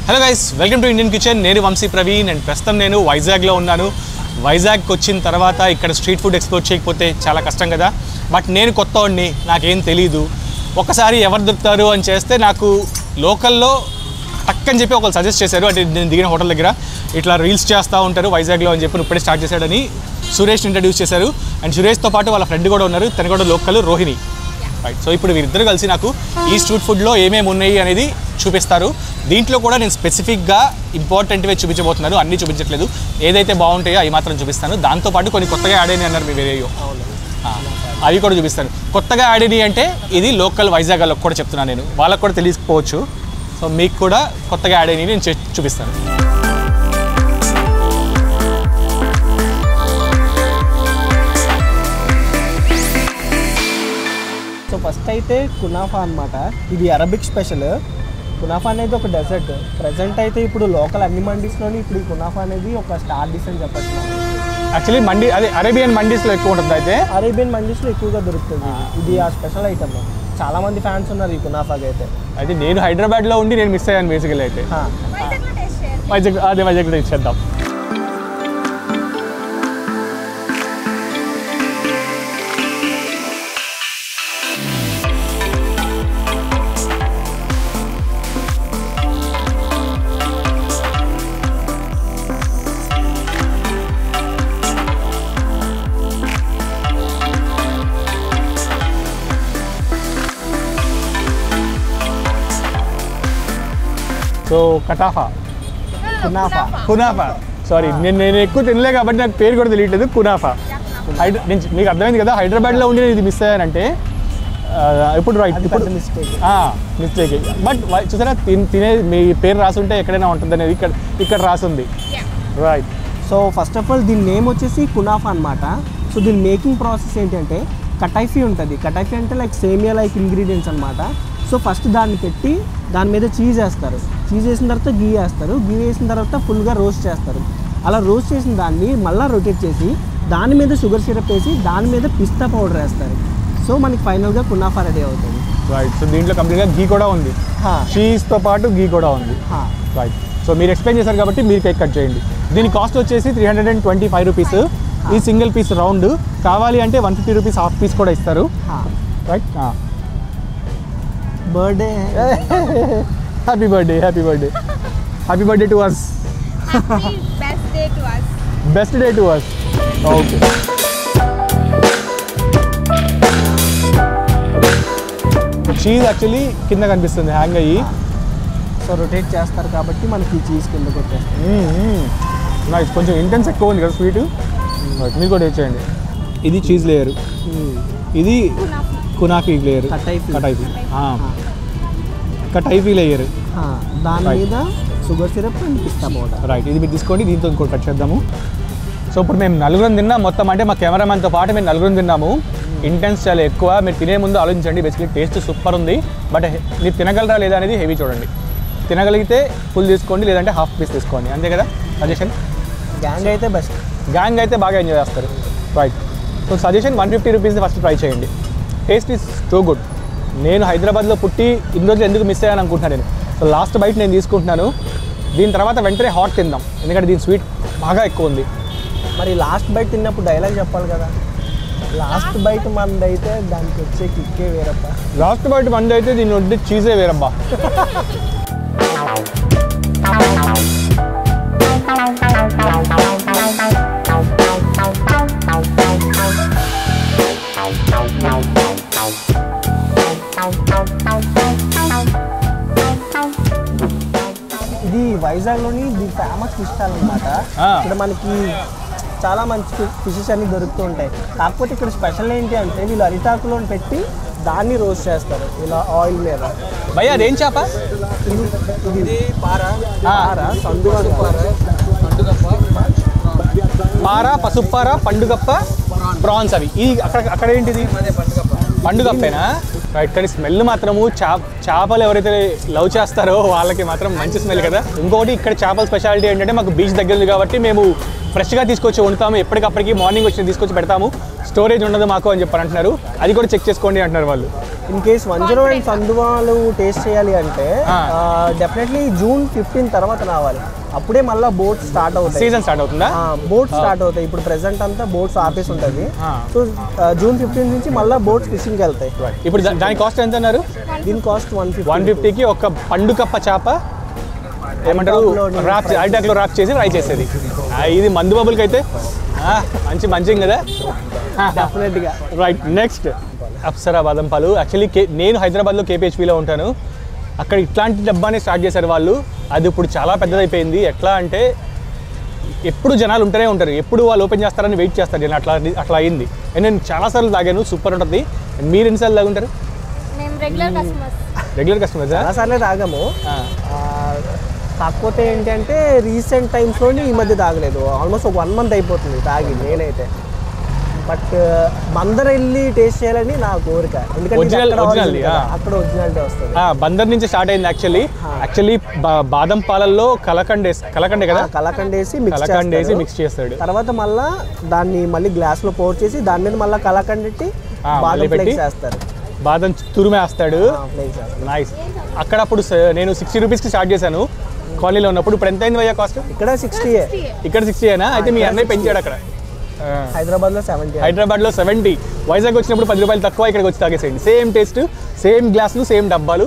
Hello guys, welcome to Indian kitchen. నేను Vamsi Praveen and ప్రస్తుతం నేను వైజాగ్లో ఉన్నాను. వైజాగ్కి వచ్చిన తర్వాత ఇక్కడ స్ట్రీట్ ఫుడ్ ఎక్స్ప్లోర్ చేయకపోతే చాలా కష్టం కదా. బట్ నేను కొత్తవాడిని, నాకేం తెలీదు. ఒకసారి ఎవరు దొరుకుతారు అని చేస్తే నాకు లోకల్లో టక్కని చెప్పి ఒకళ్ళు సజెస్ట్ చేశారు. అంటే నేను దిగిన హోటల్ దగ్గర ఇట్లా రీల్స్ చేస్తూ ఉంటారు వైజాగ్లో అని చెప్పి ఇప్పుడే స్టార్ట్ చేశాడని సురేష్ ఇంట్రడ్యూస్ చేశారు. అండ్ సురేష్తో పాటు వాళ్ళ ఫ్రెండ్ కూడా ఉన్నారు, తను కూడా లోకల్ రోహిణి. రైట్, సో ఇప్పుడు వీరిద్దరు కలిసి నాకు ఈ స్ట్రీట్ ఫుడ్లో ఏమేమి ఉన్నాయి అనేది చూపిస్తారు. దీంట్లో కూడా నేను స్పెసిఫిక్గా ఇంపార్టెంట్వే చూపించబోతున్నాను, అన్నీ చూపించట్లేదు. ఏదైతే బాగుంటాయో అవి మాత్రం చూపిస్తాను. దాంతోపాటు కొన్ని కొత్తగా యాడ్ అయినాయి అన్నారు మీ వేరేయో, అవి కూడా చూపిస్తాను. కొత్తగా యాడ్ అయినాయి అంటే ఇది లోకల్ వైజాగ్ వాళ్ళకి కూడా చెప్తున్నాను నేను, వాళ్ళకి కూడా తెలియకపోవచ్చు. సో మీకు కూడా కొత్తగా యాడ్ అయినాయి నేను చూపిస్తాను. సో ఫస్ట్ అయితే కునాఫా అనమాట. ఇది అరబిక్ స్పెషల్. కునాఫా అనేది ఒక డెజర్ట్. ప్రజెంట్ అయితే ఇప్పుడు లోకల్ అన్ని మండీస్లోని ఇప్పుడు ఈ కునాఫా అనేది ఒక స్టార్ డిష్ అని చెప్పచ్చు. యాక్చువల్లీ మండీ అదే అరేబియన్ మండీస్లో ఎక్కువ ఉంటుంది. అయితే అరేబియన్ మండీస్లో ఎక్కువగా దొరుకుతుంది. ఇది ఆ స్పెషల్ ఐటమ్. చాలా మంది ఫ్యాన్స్ ఉన్నారు ఈ కునాఫాకి. అయితే నేను హైదరాబాద్లో ఉండి నేను మిస్ అయ్యాను బేసికల్. అయితే వైజాగ్లో ఇచ్చేద్దాం. సో కునాఫా సారీ, నేను ఎక్కువ తినలే కాబట్టి నాకు పేరు కూడా తెలియట్లేదు. కునాఫా మీకు అర్థమైంది కదా, హైదరాబాద్లో ఉండి నేను ఇది మిస్ అయ్యానంటే ఇప్పుడు రైట్, ఇప్పుడు మిస్టేక్. బట్ చూసారా, తినే మీ పేరు రాసుంటే ఎక్కడైనా ఉంటుంది అనేది ఇక్కడ రాసుంది. Right. So first of all దీని నేమ్ వచ్చేసి కునాఫా అనమాట. సో దీని మేకింగ్ ప్రాసెస్ ఏంటంటే కటైఫీ ఉంటుంది. కటైఫీ అంటే లైక్ సేమియా లైక్ ఇంగ్రీడియంట్స్ అనమాట. సో ఫస్ట్ దాన్ని పెట్టి దాని మీద చీజ్ వేస్తారు. చీజ్ వేసిన తర్వాత గీ వేస్తారు. గీ వేసిన తర్వాత ఫుల్గా రోస్ట్ చేస్తారు. అలా రోస్ట్ చేసిన దాన్ని మళ్ళీ రొటేట్ చేసి దాని మీద షుగర్ సిరప్ వేసి దాని మీద పిస్తా పౌడర్ వేస్తారు. సో మనకి ఫైనల్గా కునాఫా రెడీ అవుతుంది. రైట్. సో దీంట్లో కంప్లీట్గా గీ కూడా ఉంది, చీజ్తో పాటు గీ కూడా ఉంది. రైట్. సో మీరు ఎక్స్ప్లెయిన్ చేశారు కాబట్టి మీరు కేక్ కట్ చేయండి. దీని కాస్ట్ వచ్చేసి 325 రూపీస్. ఈ సింగిల్ పీస్ రౌండ్. కావాలి అంటే 150 రూపీస్ హాఫ్ పీస్ కూడా ఇస్తారు. Right. Birthday, happy birthday, happy birthday, happy birthday to us. Best day to us. Best day to us. Okay. Cheese actually కింద కనిపిస్తుంది హ్యాంగ్ అయ్యి. సో రొటేట్ చేస్తారు కాబట్టి మనకి చీజ్ కిందకి వచ్చేస్తుంది. నైస్. కొంచెం ఇంటెన్స్ ఎక్కువ ఉంది కదా స్వీట్. మీరు కూడా చేయండి. ఇది చీజ్ లేయరు, ఇది కునాఫీ లేయర్, కటైఫీ లేయర్. దాని మీద sugar syrup and pista powder. Right. ఇది మీరు తీసుకోండి. దీంతో ఇంకోటి కట్ చేద్దాము. సో ఇప్పుడు మేము నలుగురం తిన్నాం మొత్తం. అంటే మా కెమెరామెన్తో పాటు మేము నలుగురం తిన్నాము. ఇంటెన్స్ చాలా ఎక్కువ. మీరు తినే ముందు ఆలోచించండి. బేసిక్లీ టేస్ట్ సూపర్ ఉంది. బట్ మీరు తినగలరా లేదా అనేది హెవీ చూడండి. తినగలిగితే ఫుల్ తీసుకోండి, లేదంటే హాఫ్ పీస్ తీసుకోండి. అంతే కదా సజెషన్. గ్యాంగ్ అయితే బెస్ట్. గ్యాంగ్ అయితే బాగా ఎంజాయ్ చేస్తారు. రైట్. సో సజెషన్ 150 రూపీస్ని ఫస్ట్ ట్రై చేయండి. Taste is so good. నేను హైదరాబాద్లో పుట్టి ఇన్ని రోజులు ఎందుకు మిస్ అయ్యాను అనుకుంటున్నాను నేను. సో లాస్ట్ బైట్ నేను తీసుకుంటున్నాను. దీని తర్వాత వెంటనే హాట్ తిందాం, ఎందుకంటే దీని స్వీట్ బాగా ఎక్కువ ఉంది. మరి లాస్ట్ బైట్ తిన్నప్పుడు డైలాగ్ చెప్పాలి కదా. లాస్ట్ బైట్ మంది అయితే దానికి వచ్చే కిక్కే వేరబ్బా. లాస్ట్ బైట్ మంది అయితే దీని వడ్డీ చీజే వేరబ్బా. ఇది వైజాగ్లోని ది ఫేమస్ ఫిష్ స్టాల్ అనమాట. ఇక్కడ మనకి చాలా మంచి ఫిషెస్ అన్ని దొరుకుతూ ఉంటాయి. కాకపోతే ఇక్కడ స్పెషల్ ఏంటి అంటే వీళ్ళు అరిటాకులో పెట్టి దాన్ని రోస్ట్ చేస్తారు ఇలా ఆయిల్ మీద. భయ్యా అదేం చేప? ఇది పార, పార, పసుపార, పండుగప్ప, ప్రాన్స్. అవి ఈ అక్కడ ఏంటిది? పండుగప్పేనా? రైట్, కానీ స్మెల్ మాత్రము చేపలు ఎవరైతే లవ్ చేస్తారో వాళ్ళకి మాత్రం మంచి స్మెల్ కదా. ఇంకోటి ఇక్కడ చేపల స్పెషాలిటీ ఏంటంటే మాకు బీచ్ దగ్గర ఉంది కాబట్టి మేము ఫ్రెష్గా తీసుకొచ్చి వండుతాము, ఎప్పటికప్పటికి మార్నింగ్ వచ్చి తీసుకొచ్చి పెడతాము, స్టోరేజ్ ఉండదు మాకు అని చెప్పి అంటున్నారు. అది కూడా చెక్ చేసుకోండి అంటున్నారు వాళ్ళు. ఇన్ కేస్ వంజరం అండ్ సందువాలు టేస్ట్ చేయాలి అంటే డెఫినెట్లీ June 15 తర్వాత రావాలి. అప్పుడే మళ్ళీ బోట్స్ స్టార్ట్ అవుతాయి. సీజన్ స్టార్ట్ అవుతుందా? బోట్స్ స్టార్ట్ అవుతాయి. ఇప్పుడు ప్రెసెంట్ అంతా బోట్స్ ఆపేసి ఉంటుంది. సో June 15 నుంచి మళ్ళీ బోట్స్ ఫిషింగ్కి వెళ్తాయి. ఇప్పుడు దాని కాస్ట్ ఎంత అన్నారు? దీని కాస్ట్ 150కి ఒక పండు కప్ప చేప ఏమంటారు రాఫ్ ఐటాక్లో రాఫ్ చేసి ఫ్రై చేసేది. ఇది మందు బబుల్కి అయితే మంచిగా కదా. డెఫినెట్గా. రైట్, నెక్స్ట్ అప్సరా బాదం పాలు. యాక్చువల్లీ నేను హైదరాబాద్లో KPHPలో ఉంటాను. అక్కడ ఇట్లాంటి డబ్బానే స్టార్ట్ చేశారు వాళ్ళు. అది ఇప్పుడు చాలా పెద్దదైపోయింది. ఎట్లా అంటే ఎప్పుడు జనాలు ఉంటూనే ఉంటారు, ఎప్పుడు వాళ్ళు ఓపెన్ చేస్తారని వెయిట్ చేస్తారు జనం. అట్లా అయింది. నేను చాలాసార్లు తాగాను, సూపర్ ఉంటుంది. మీరు ఎన్నిసార్లు తాగుంటారు? Regular customers చాలాసార్లే తాగాము. కాకపోతే ఏంటంటే రీసెంట్ టైమ్స్లోని ఈ మధ్య తాగలేదు. ఆల్మోస్ట్ ఒక 1 month అయిపోతుంది తాగి నేనైతే. బట్ బందర్ వెళ్ళి టేస్ట్ చేయాలని నా కోరిక. ఎందుకంటే అక్కడ ఒరిజినాలిటీ వస్తుంది. బందర్ నుంచి స్టార్ట్ అయింది యాక్చువల్లీ బాదం పాలల్లో కలకండే కదా, కలకండేసి మిక్స్ చేస్తాడు. తర్వాత మళ్ళీ దాన్ని మళ్ళీ గ్లాస్లో పోర్ చేసి దాని మీద మళ్ళీ కలకండి బాదం ఫ్లేక్స్ వేస్తారు, బాదం తురిమేస్తాడు. నైస్. అక్కడ అప్పుడు నేను 60 రూపీస్కి స్టార్ట్ చేశాను కాలనీలో ఉన్నప్పుడు. ఇప్పుడు ఎంత అయింది భయ్యా కాస్ట్? ఇక్కడ 60. ఇక్కడ 60 అయితే మీ అన్నయ్య పెంచాడు అక్కడ. హైదరాబాద్లో 70. వైజాగ్ వచ్చినప్పుడు 10 రూపాయలు తక్కువ, ఇక్కడికి వచ్చి తాగేసేయండి. సేమ్ టేస్ట్, సేమ్ గ్లాసులు, సేమ్ డబ్బాలు,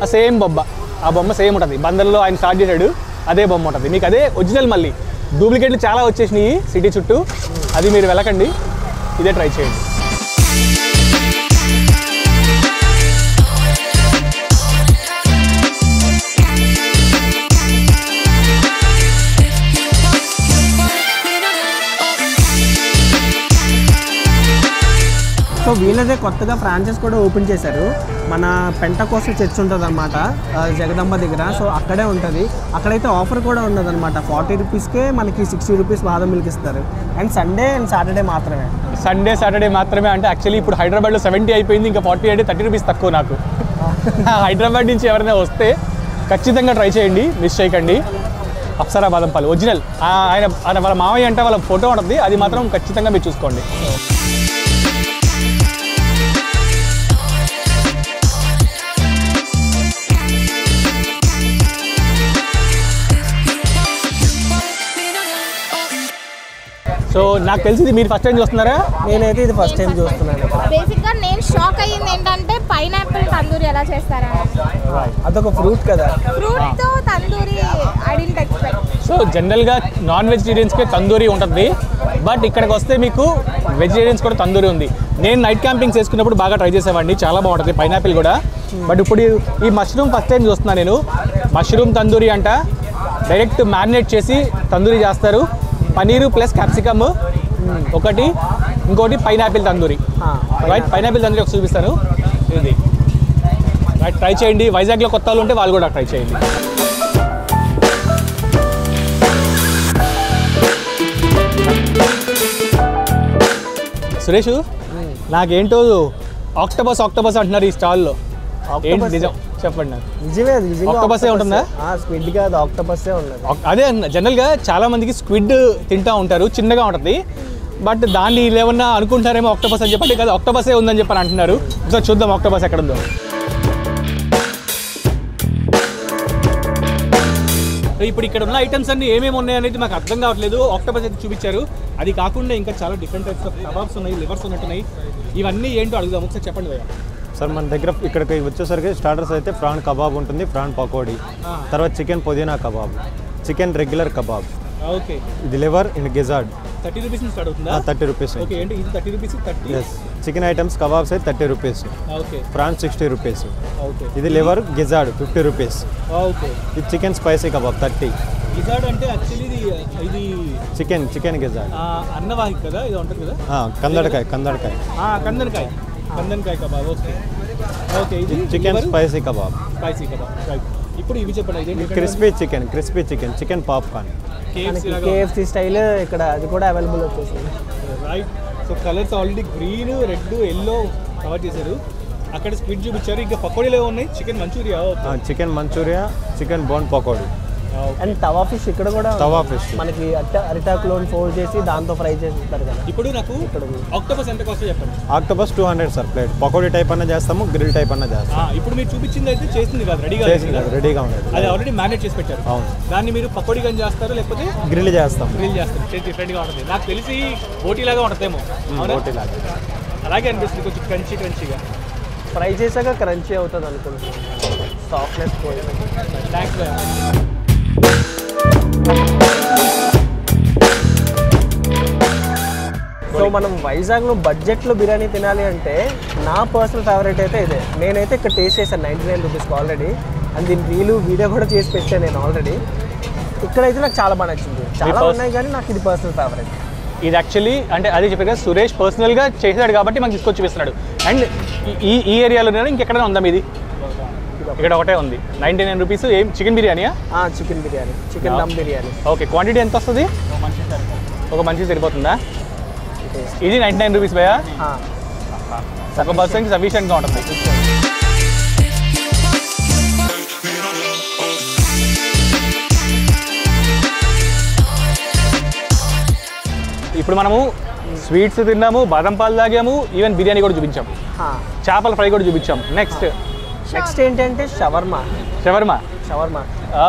ఆ సేమ్ బొమ్మ. ఆ బొమ్మ సేమ్ ఉంటుంది. బందర్లో ఆయన స్టార్ట్ చేశాడు, అదే బొమ్మ ఉంటుంది. మీకు అదే ఒరిజినల్. మళ్ళీ డూప్లికేట్లు చాలా వచ్చేసినాయి సిటీ చుట్టూ, అది మీరు వెళ్ళకండి, ఇదే ట్రై చేయండి. సో వీళ్ళదే కొత్తగా ఫ్రాంచైజ్ కూడా ఓపెన్ చేశారు. మన పెంటకోస్టల్ చర్చ్ ఉంటుంది అనమాట జగదంబ దగ్గర. సో అక్కడే ఉంటుంది. అక్కడైతే ఆఫర్ కూడా ఉండదు అనమాట. 40 రూపీస్కే మనకి 60 రూపీస్ బాదం మిల్క్ ఇస్తారు. అండ్ సండే అండ్ సాటర్డే మాత్రమే. సాటర్డే మాత్రమే అంటే యాక్చువల్లీ ఇప్పుడు హైదరాబాద్లో 70 అయిపోయింది, ఇంకా 40 అంటే 30 రూపీస్ తక్కువ నాకు. హైదరాబాద్ నుంచి ఎవరైనా వస్తే ఖచ్చితంగా ట్రై చేయండి, మిస్ చేయకండి. అప్సరా బాదం పాలు ఒరిజినల్. ఆయన వాళ్ళ మామయ్య అంటే వాళ్ళ ఫోటో ఉంటుంది, అది మాత్రం ఖచ్చితంగా మీరు చూసుకోండి. సో నాకు తెలిసింది మీరు ఫస్ట్ టైం చూస్తున్నారా? నేనైతే ఇది ఫస్ట్ టైం చూస్తున్నాను. బేసిక్గా నేను షాక్ అయ్యింది ఏంటంటే పైనాపిల్ తందూరి ఎలా చేస్తారా? అదొక ఫ్రూట్ కదా, ఫ్రూట్తో tandoori I didn't expect. So జనరల్గా నాన్ వెజిటేరియన్స్కే తందూరి ఉంటుంది, బట్ ఇక్కడికి వస్తే మీకు వెజిటేరియన్స్ కూడా తందూరి ఉంది. నేను నైట్ క్యాంపింగ్స్ చేసుకున్నప్పుడు బాగా ట్రై చేసేవాడిని, చాలా బాగుంటుంది పైనాపిల్ కూడా. బట్ ఇప్పుడు ఈ మష్రూమ్ ఫస్ట్ టైం చూస్తున్నాను నేను. మష్రూమ్ తందూరి అంట, డైరెక్ట్ మ్యారినేట్ చేసి తందూరి చేస్తారు. పనీరు ప్లస్ క్యాప్సికమ్ ఒకటి, ఇంకోటి pineapple tandoori. Right, pineapple tandoori ఒకటి చూపిస్తాను. ఇది రైట్, ట్రై చేయండి. వైజాగ్లో కొత్త వాళ్ళు ఉంటే వాళ్ళు కూడా ట్రై చేయండి. సురేష్, నాకేంటో ఆక్టోపస్ అంటున్నారు ఈ స్టాల్లో. ఏంటి నిజం చెప్పండి నాకు. నిజమే, ఆక్టోపసే ఉంటుందా? స్క్విడ్ కాదు, ఆక్టోపసే ఉన్నది. అదే జనరల్గా చాలా మందికి స్క్విడ్ తింటూ ఉంటారు, చిన్నగా ఉంటుంది. బట్ దాన్ని ఏమన్నా అనుకుంటారేమో ఆక్టోపస్ అని చెప్పండి, కదా ఆక్టోపసే ఉందని చెప్పని అంటున్నారు. ఒకసారి చూద్దాం ఆక్టోపస్ ఎక్కడ ఉందో. ఇప్పుడు ఇక్కడ ఉన్న ఐటమ్స్ అన్ని ఏమేమి ఉన్నాయనేది మాకు అర్థం కావట్లేదు. ఆక్టోపస్ అయితే చూపించారు, అది కాకుండా ఇంకా చాలా డిఫరెంట్ టైప్స్ ఆఫ్ కబాబ్స్ ఉన్నాయి, లివర్స్ ఉన్నట్టున్నాయి. ఇవన్నీ ఏంటో అడుగుదాం, ఒకసారి చెప్పండి భయ్యా. సార్ మన దగ్గర ఇక్కడికి వచ్చేసరికి స్టార్టర్స్ అయితే ప్రాన్ కబాబ్ ఉంటుంది, ప్రాన్ పకోడీ, తర్వాత chicken pudina kebab, chicken regular kebab. Okay, ఇది లివర్ అండ్ గిజార్డ్. 30 రూపీస్ నుంచి స్టార్ట్ అవుతుందా? 30 రూపీస్. ఓకే, ఏంటి ఇది 30 rupees? 30. Yes, chicken items kebabs అయితే 30 rupees. Okay, prawn 60 rupees. Okay, ఇది లివర్ గిజార్డ్ 50 రూపీస్. ఓకే, ఇది చికెన్ స్పైసీ కబాబ్ 30. గిజార్డ్ అంటే actually ఇది చికెన్ గిజార్డ్ అన్నవాహి కదా, ఇది ఉంటుంది కదా. కందడకాయ కబాబ్. ఓకే, ఓకే, ఇది చికెన్ స్పైసీ కబాబ్. రైట్. ఇప్పుడు ఇవి చెప్పండి. Crispy chicken popcorn. KFC style ఇక్కడ అది కూడా అవైలబుల్ వచ్చేసింది. Right. So colours already green, red, yellow cover చేశారు. అక్కడ స్క్విడ్ చూపించారు, ఇంకా పకోడీలు ఉన్నాయి, chicken Manchuria, chicken Manchuria, chicken bone pakodi and tawa fish ఇక్కడ కూడా తవా ఫిష్ మనకి అరిటాకులో ఫోల్డ్ చేసి దాంతో ఫ్రై చేసి ఇస్తారు కదా. ఇప్పుడు నాకు ఆక్టోపస్ ఎంత కాస్ట్ చెప్పండి. Octopus 200 sir plate. Pakodi type అన్న చేస్తాము, గ్రిల్ టైప్ అన్న చేస్తాము. ఇప్పుడు మీరు చూపించింది అయితే చేసింది కాదు, రెడీగా ఉండేది, అది ఆల్రెడీ మ్యారినేట్ చేసి పెట్టారు. అవును, దాన్ని మీరు పకోడీ కానీ చేస్తారు లేకపోతే గ్రిల్ చేస్తాం. గ్రిల్ చేస్తారు, డిఫరెంట్గా ఉంటుంది. నాకు తెలిసి బోటీ లాగా ఉంటుందేమో. బోటీ లాగా అలాగే అనిపిస్తుంది, కొంచెం క్రంచీగా ఫ్రై చేశాక క్రంచీ అవుతుంది అనుకుంటున్నాను, సాఫ్ట్నెస్ పోయింది. థ్యాంక్స్. సో మనం వైజాగ్లో బడ్జెట్లో బిర్యానీ తినాలి అంటే నా పర్సనల్ ఫేవరెట్ అయితే ఇదే. నేనైతే ఇక్కడ టేస్ట్ చేశాను 99 రూపీస్కి ఆల్రెడీ, అండ్ దీని వీడియో కూడా చేసి పెట్టాను నేను ఆల్రెడీ. ఇక్కడైతే నాకు చాలా బాగా నచ్చింది. చాలా ఉన్నాయి కానీ నాకు ఇది పర్సనల్ ఫేవరెట్. ఇది యాక్చువల్లీ అంటే అదే చెప్పారు కదా, సురేష్ పర్సనల్గా చేశాడు కాబట్టి మనకి తీసుకొచ్చి చూపిస్తున్నాడు. అండ్ ఈ ఏరియాలోనే ఇంకెక్కడైనా ఉందా మీది? ఇక్కడ ఒకటే ఉంది. 99 రూపీస్. ఏం చికెన్ బిర్యానీయా? Chicken biryani, chicken dum biryani. Okay, quantity ఎంత వస్తుంది? ఒక మనిషి సరిపోతుందా? ఇది 99 రూపీస్ భయ్యా, ఒక పర్సన్కి సఫిషియెంట్గా ఉంటుంది. ఇప్పుడు మనము స్వీట్స్ తిన్నాము, బాదం పాలు తాగాము, ఈవెన్ బిర్యానీ కూడా చూపించాం, చేపల ఫ్రై కూడా చూపించాం. నెక్స్ట్ ఏంటంటే షవర్మా.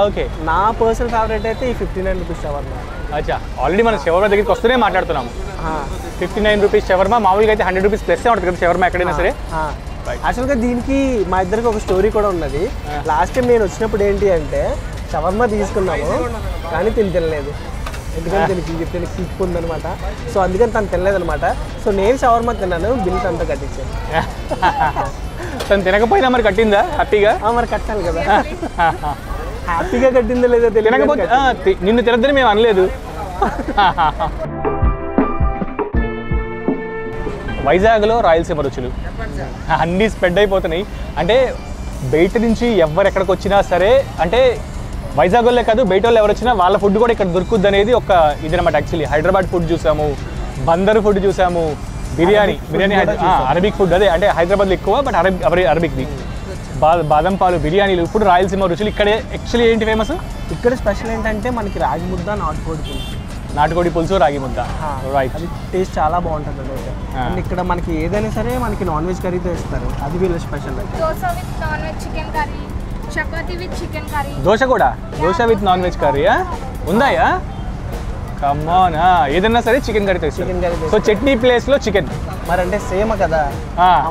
ఓకే, నా పర్సనల్ ఫేవరెట్ అయితే ఈ 59 రూపీస్ షవర్మా. అచ్చా, ఆల్రెడీ మనం షవర్మా దగ్గరికి వస్తూనే మాట్లాడుతున్నాము. 59 రూపీస్ షవర్మా. మామూలుగా అయితే 100 రూపీస్ ప్లస్ ఉంటుంది కదా షవర్మా ఎక్కడైనా సరే. యాక్చువల్గా దీనికి మా ఇద్దరికి ఒక స్టోరీ కూడా ఉన్నది. లాస్ట్ టైం నేను వచ్చినప్పుడు ఏంటి అంటే షవర్మా తీసుకున్నాము కానీ తినలేదు, ఎందుకంటే దీనికి కిక్ ఉందనమాట. సో అందుకని తను తినలేదనమాట. సో నేను షవర్మా తిన్నాను, బిల్ అంతా కట్టించాను. తను తినకపోయినా మరి కట్టిందా హ్యాపీగా? మరి కట్టాలి కదా, హ్యాపీగా కట్టిందో లేదో తినకపోతే నిన్ను తినద్దని మేము అనలేదు. వైజాగ్లో రాయలసీమ రుచులు అన్నీ స్ప్రెడ్ అయిపోతున్నాయి. అంటే బయట నుంచి ఎవరు ఎక్కడికి వచ్చినా సరే, అంటే వైజాగ్ వాళ్ళే కాదు బయట వాళ్ళు ఎవరు వచ్చినా వాళ్ళ ఫుడ్ కూడా ఇక్కడ దొరుకుద్ది అనేది ఒక ఇదనమాట. యాక్చువల్లీ హైదరాబాద్ ఫుడ్ చూసాము, బందర్ ఫుడ్ చూసాము, బిర్యానీ అరబిక్ ఫుడ్, అదే అంటే హైదరాబాద్లో ఎక్కువ, బట్ అరబిక్ది. బాదం పాలు, బిర్యానీలు. ఇప్పుడు రాయలసీమ రుచులు ఇక్కడే. యాక్చువల్లీ ఏంటి ఫేమస్ ఇక్కడ? స్పెషల్ ఏంటంటే మనకి రాగి ముద్ద, నాటుకోడి పులుసు, రాగి ముద్ద. రైట్, అది టేస్ట్ చాలా బాగుంటుంది అదైతే. అండ్ ఇక్కడ మనకి ఏదైనా సరే మనకి నాన్ వెజ్ కర్రీతో ఇస్తారు, అది వీళ్ళ special. Dosa with non veg chicken curry, chapati with chicken curry. Dosa కూడా, దోశ విత్ నాన్ వెజ్ కర్రీయా ఉందాయా? కమ్మాన్, ఏదన్నా సరే చికెన్ కర్రీతో ఇస్తారు. సో చట్నీ ప్లేస్లో చికెన్, మరి అంటే సేమ్ కదా,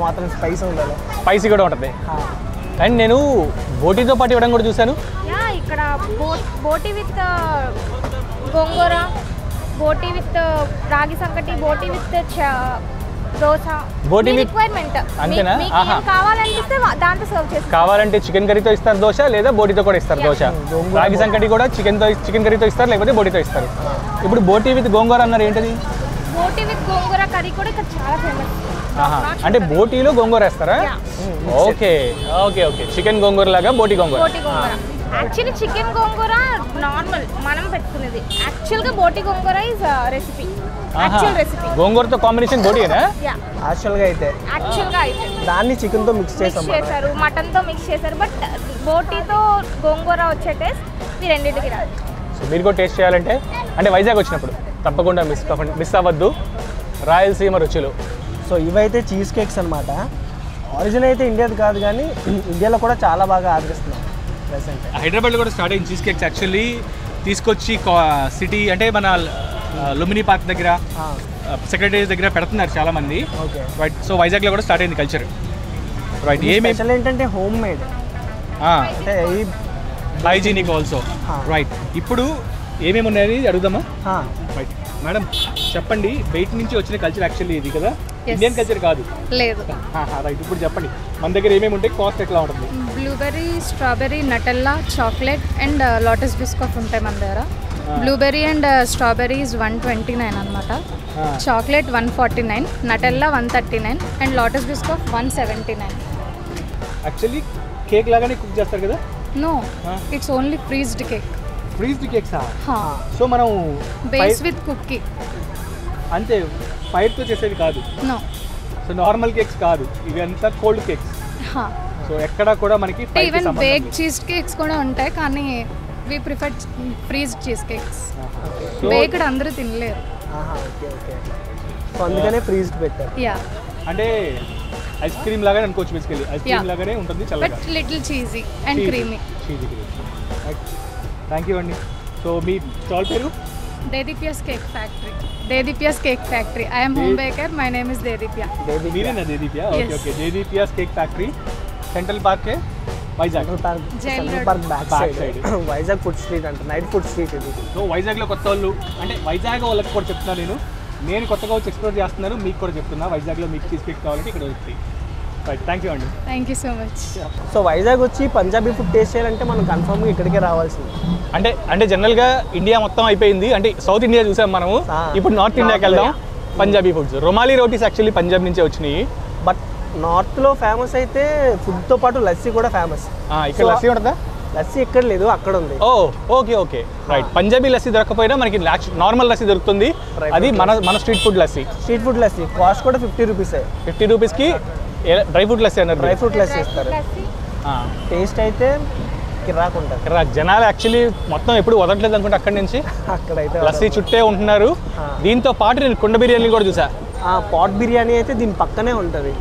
మాత్రం స్పైసీ ఉండాలి, స్పైసీ కూడా ఉంటుంది. అండ్ నేను బోటీతో పాటు ఇవ్వడం కూడా చూశాను. ఇక్కడ బోటీ విత్ గోంగూర, బోటీ విత్ రాగి సంకటి, బోటీ విత్ దోశ. బోటీ రిక్వైర్మెంట్ అంతేనా? కావాలనిపిస్తే దాంతో సర్వ్ చేస్తారు. కావాలంటే చికెన్ కర్రీతో ఇస్తారు దోశ, లేదా బోటీతో కూడా ఇస్తారు దోశ. రాగి సంకటి కూడా చికెన్ కర్రీతో ఇస్తారు, లేకపోతే బోటీతో ఇస్తారు. ఇప్పుడు బోటీ విత్ గోంగూర అన్నారు, ఏంటది? బోటీ విత్ గోంగూర కర్రీ కూడా ఇక్కడ చాలా ఫేమస్. అంటే బోటీలో గోంగూర వేస్తారా? Okay okay okay, chicken gongura లాగా బోటీ gongura. Actually chicken gongura normal మనం పెట్టుకునేది, యాక్చువల్గా బోటీ gongura is recipe. Actual recipe గోంగూరతో కాంబినేషన్ బోటీనా? యాక్చువల్గా అయితే దాన్ని చికెన్తో మిక్స్ చేశారు, మటన్తో మిక్స్ చేశారు. బట్ బోటీతో గోంగూర వచ్చే టేస్ట్ ఈ రెండింటికి రాదు. సో మీరు కూడా టేస్ట్ చేయాలంటే, అంటే వైజాగ్ వచ్చినప్పుడు తప్పకుండా మిస్ అవ్వద్దు రాయలసీమ రుచులు. సో ఇవైతే చీజ్ కేక్స్ అనమాట. ఆరిజిన్ అయితే ఇండియాది కాదు, కానీ ఇండియాలో కూడా చాలా బాగా ఆదరిస్తున్నాం ప్రెసెంట్. హైదరాబాద్లో కూడా స్టార్ట్ అయింది చీజ్ కేక్స్. యాక్చువల్లీ తీసుకొచ్చి సిటీ అంటే మన లుంబిని పార్క్ దగ్గర, సెక్రటరీస్ దగ్గర పెడుతున్నారు చాలా మంది. రైట్, సో వైజాగ్లో కూడా స్టార్ట్ అయింది కల్చర్. రైట్, స్పెషల్ ఏంటంటే హోమ్ మేడ్, అంటే హైజీనిక్ ఆల్సో. రైట్, ఇప్పుడు ఏమేమి ఉన్నాయి అడుగుదామా? రైట్ మేడం, చెప్పండి. బయట నుంచి వచ్చిన కల్చర్ యాక్చువల్లీ ఇది కదా, ఇండియన్ కల్చర్ కాదు. లేదు. రైట్, ఇప్పుడు చెప్పండి మన దగ్గర ఏమేమి ఉంటాయి, కాస్ట్ ఎట్లా ఉంటుంది? Blueberry, strawberry, Nutella, chocolate and lotus biscuit ఉంటాయి మన దగ్గర. బ్లూబెర్రీ అండ్ స్ట్రాబెర్రీ ఇస్ 129 అనమాట, chocolate 149, Nutella 139 and lotus biscuit 179. Actually cake లాగానే కుక్ చేస్తారు కదా? No, it's only freezed cake. Freezed cakes? So మనం బేస్ విత్ కుక్కీ అంతే, ఫైర్తో చేసేది కాదు. నో, సో నార్మల్ కేక్స్ కాదు, ఇవి అంతా కోల్డ్ కేక్స్. సో ఎక్కడ కూడా మనకి ఈవెన్ బేక్ చీజ్ కేక్స్ కూడా ఉంటాయి కానీ we prefer freeze cheese cakes. Baked అందరూ తినలేరు. Okay okay. సో అందుకనే ఫ్రీజ్ పెట్టారు. యా అంటే ఐస్ క్రీమ్ లాగానే అనుకోవచ్చు, బేసికలీ ఐస్ క్రీమ్ లాగానే ఉంటుంది చల్లగా. But little cheesy and creamy. Thank you అండి. సో మీ స్టాల్ పేరు? Dedeepya's cake factory. Dedeepya's cake factory. I am home baker. My name is Dedeepya. మీరేనా Dedeepya? Okay okay. Dedeepya's cake factory, central park, Vizag. Central park back side Vizag food street అంటే night food street ఇది. So వైజాగ్లో కొత్త వాళ్ళు అంటే వైజాగ్ వాళ్ళకి కూడా చెప్తున్నాను నేను కొత్తగా వచ్చి ఎక్స్ప్లోర్ చేస్తున్నాను, మీకు కూడా చెప్తున్నా వైజాగ్లో మీకు చీజ్ కేక్ కావాలంటే ఇక్కడ వస్తుంది. రైట్, థ్యాంక్ యూ అండి. Thank you so much. So Vizag వచ్చి పంజాబీ ఫుడ్ టేస్ట్ చేయాలంటే మనం కన్ఫర్మ్గా ఇక్కడికే రావాల్సింది. అంటే జనరల్గా ఇండియా మొత్తం అయిపోయింది, అంటే సౌత్ ఇండియా చూసాం మనము, ఇప్పుడు నార్త్ ఇండియాకి వెళ్దాం. పంజాబీ ఫుడ్స్, రొమాలి రోటీస్ యాక్చువల్లీ పంజాబ్ నుంచే వచ్చినాయి. బట్ నార్త్లో ఫేమస్ అయితే ఫుడ్తో పాటు లస్సీ కూడా ఫేమస్. ఇక్కడ లస్సీ ఉంటుందా? లస్సీ ఎక్కడ లేదు, అక్కడ ఉంది. Okay okay right. Punjabi lassi దొరకపోయినా మనకి నార్మల్ లస్సీ దొరుకుతుంది, అది మన street food lassi. Street food lassi cost కూడా 50 రూపీసే. 50 రూపీస్కి డ్రై ఫ్రూట్ లస్సీ అన్నారు. డ్రై ఫ్రూట్ లస్సీ ఇస్తారు. టేస్ట్ అయితే కిరాక్ ఉంటుంది. జనాలు యాక్చువల్లీ మొత్తం ఎప్పుడు వదలట్లేదు అనుకుంటే అక్కడి నుంచి అక్కడైతే లస్సీ చుట్టే ఉంటున్నారు. దీంతో పాటు నేను కుండ బిర్యానీ కూడా చూసా. పాట్ బిర్యానీ అయితే దీని పక్కనే ఉంటుంది.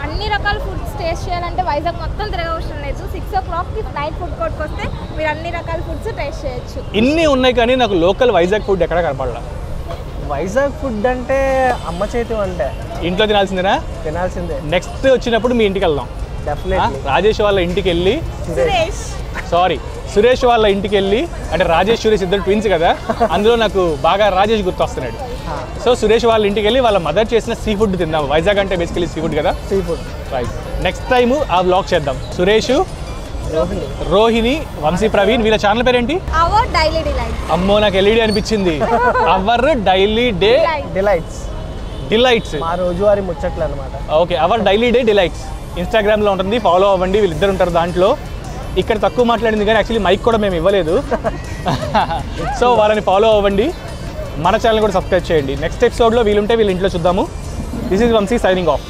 అన్ని రకాల ఫుడ్స్ టేస్ట్ చేయాలంటే వైజాగ్ మొత్తం తిరగవసరం లేదు. 6 o'clock నైట్ ఫుడ్ కోర్ట్కి వస్తే మీరు అన్ని రకాల ఫుడ్స్ టేస్ట్ చేయొచ్చు. ఇన్ని ఉన్నాయి కానీ నాకు లోకల్ వైజాగ్ ఫుడ్ ఎక్కడ కనపడలా. వైజాగ్ ఫుడ్ అంటే అమ్మ చేతి అంటే ఇంట్లో తినాల్సిందేనా? తినాల్సిందే. నెక్స్ట్ వచ్చినప్పుడు మీ ఇంటికి వెళ్దాం. డెఫినెట్లీ రాజేష్ వాళ్ళ ఇంటికి వెళ్ళి, సురేష్ వాళ్ళ ఇంటికి వెళ్ళి, అంటే రాజేష్ సురేష్ ఇద్దరు ట్విన్స్ కదా, అందులో నాకు బాగా రాజేష్ గుర్తొస్తున్నాడు. సో సురేష్ వాళ్ళ ఇంటికి వెళ్ళి వాళ్ళ మదర్ చేసిన సీ ఫుడ్ తిందాం. వైజాగ్ అంటే బేసికలీ సీ ఫుడ్ కదా. Sea food right. Next time ఆ వ్లాగ్ చేద్దాం. సురేష్, రోహిణి, వంశీ ప్రవీణ్, వీళ్ళ ఛానల్ పేరేంటి? Our daily delights. అమ్మో నాకు ఎల్ఈడి అనిపించింది. అవర్ డైలీ డే డిలైట్స్, మా రోజువారీ ముచ్చట్లు అనమాట. Okay, our daily day delights ఇన్స్టాగ్రామ్లో ఉంటుంది, ఫాలో అవ్వండి. వీళ్ళిద్దరు ఉంటారు దాంట్లో. ఇక్కడ తక్కువ మాట్లాడింది కానీ యాక్చువల్లీ మైక్ కూడా మేము ఇవ్వలేదు. సో వాళ్ళని ఫాలో అవ్వండి, మన ఛానల్ కూడా సబ్స్క్రైబ్ చేయండి. నెక్స్ట్ ఎపిసోడ్లో వీళ్ళుంటే వీళ్ళ ఇంట్లో చూద్దాము. This is Vamsi signing of.